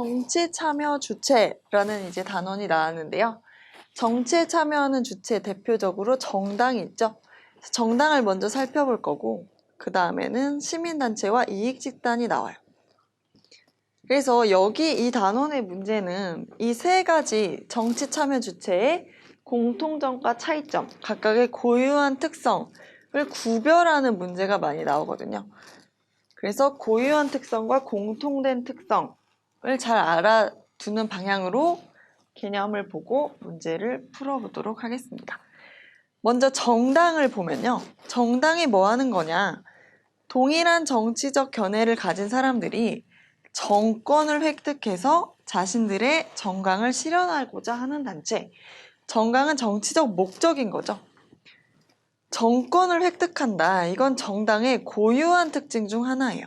정치 참여 주체라는 이제 단원이 나왔는데요. 정치에 참여하는 주체 대표적으로 정당이 있죠. 정당을 먼저 살펴볼 거고 그 다음에는 시민단체와 이익집단이 나와요. 그래서 여기 이 단원의 문제는 이 세 가지 정치 참여 주체의 공통점과 차이점, 각각의 고유한 특성을 구별하는 문제가 많이 나오거든요. 그래서 고유한 특성과 공통된 특성을 잘 알아두는 방향으로 개념을 보고 문제를 풀어보도록 하겠습니다. 먼저 정당을 보면요. 정당이 뭐 하는 거냐? 동일한 정치적 견해를 가진 사람들이 정권을 획득해서 자신들의 정강을 실현하고자 하는 단체. 정강은 정치적 목적인 거죠. 정권을 획득한다. 이건 정당의 고유한 특징 중 하나예요.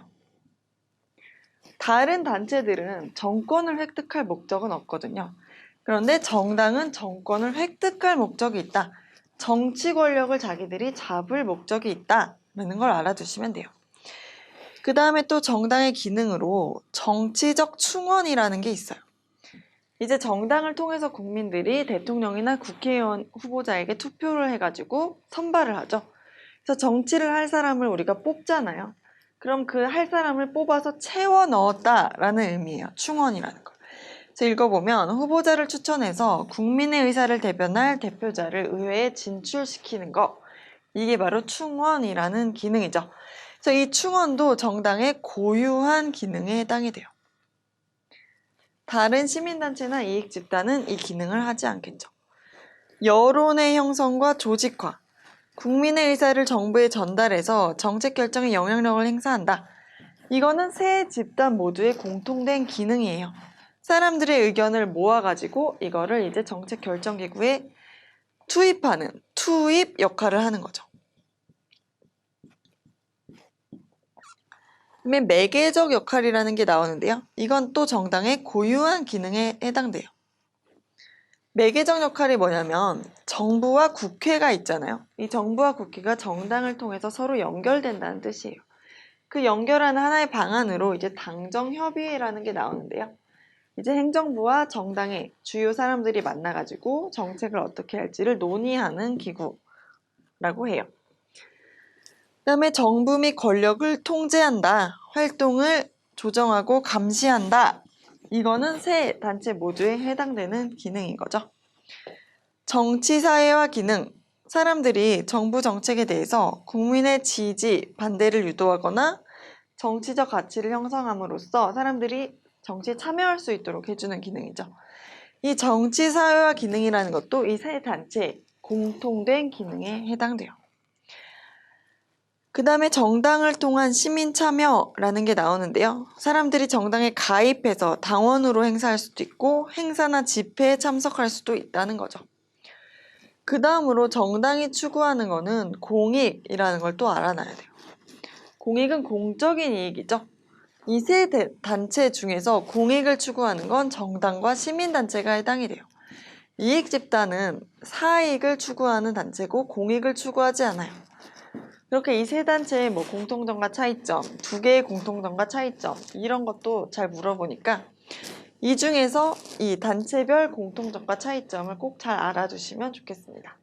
다른 단체들은 정권을 획득할 목적은 없거든요. 그런데 정당은 정권을 획득할 목적이 있다. 정치 권력을 자기들이 잡을 목적이 있다라는 걸 알아두시면 돼요. 그 다음에 또 정당의 기능으로 정치적 충원이라는 게 있어요. 이제 정당을 통해서 국민들이 대통령이나 국회의원 후보자에게 투표를 해가지고 선발을 하죠. 그래서 정치를 할 사람을 우리가 뽑잖아요. 그럼 그 할 사람을 뽑아서 채워 넣었다라는 의미예요. 충원이라는 거. 그래서 읽어보면 후보자를 추천해서 국민의 의사를 대변할 대표자를 의회에 진출시키는 거. 이게 바로 충원이라는 기능이죠. 그래서 이 충원도 정당의 고유한 기능에 해당이 돼요. 다른 시민단체나 이익집단은 이 기능을 하지 않겠죠. 여론의 형성과 조직화. 국민의 의사를 정부에 전달해서 정책 결정에 영향력을 행사한다. 이거는 세 집단 모두의 공통된 기능이에요. 사람들의 의견을 모아가지고 이거를 이제 정책 결정 기구에 투입하는 투입 역할을 하는 거죠. 그다음에 매개적 역할이라는 게 나오는데요. 이건 또 정당의 고유한 기능에 해당돼요. 매개적 역할이 뭐냐면 정부와 국회가 있잖아요. 이 정부와 국회가 정당을 통해서 서로 연결된다는 뜻이에요. 그 연결하는 하나의 방안으로 이제 당정협의회라는 게 나오는데요. 이제 행정부와 정당의 주요 사람들이 만나가지고 정책을 어떻게 할지를 논의하는 기구라고 해요. 그 다음에 정부 및 권력을 통제한다. 활동을 조정하고 감시한다. 이거는 세 단체 모두에 해당되는 기능인 거죠. 정치사회화 기능. 사람들이 정부 정책에 대해서 국민의 지지, 반대를 유도하거나 정치적 가치를 형성함으로써 사람들이 정치에 참여할 수 있도록 해주는 기능이죠. 이 정치사회화 기능이라는 것도 이 세 단체의 공통된 기능에 해당돼요. 그 다음에 정당을 통한 시민 참여라는 게 나오는데요. 사람들이 정당에 가입해서 당원으로 행사할 수도 있고 행사나 집회에 참석할 수도 있다는 거죠. 그 다음으로 정당이 추구하는 거는 공익이라는 걸 또 알아놔야 돼요. 공익은 공적인 이익이죠. 이 세 단체 중에서 공익을 추구하는 건 정당과 시민단체가 해당이 돼요. 이익집단은 사익을 추구하는 단체고 공익을 추구하지 않아요. 이렇게 이 세 단체의 뭐 공통점과 차이점, 두 개의 공통점과 차이점 이런 것도 잘 물어보니까 이 중에서 이 단체별 공통점과 차이점을 꼭 잘 알아두시면 좋겠습니다.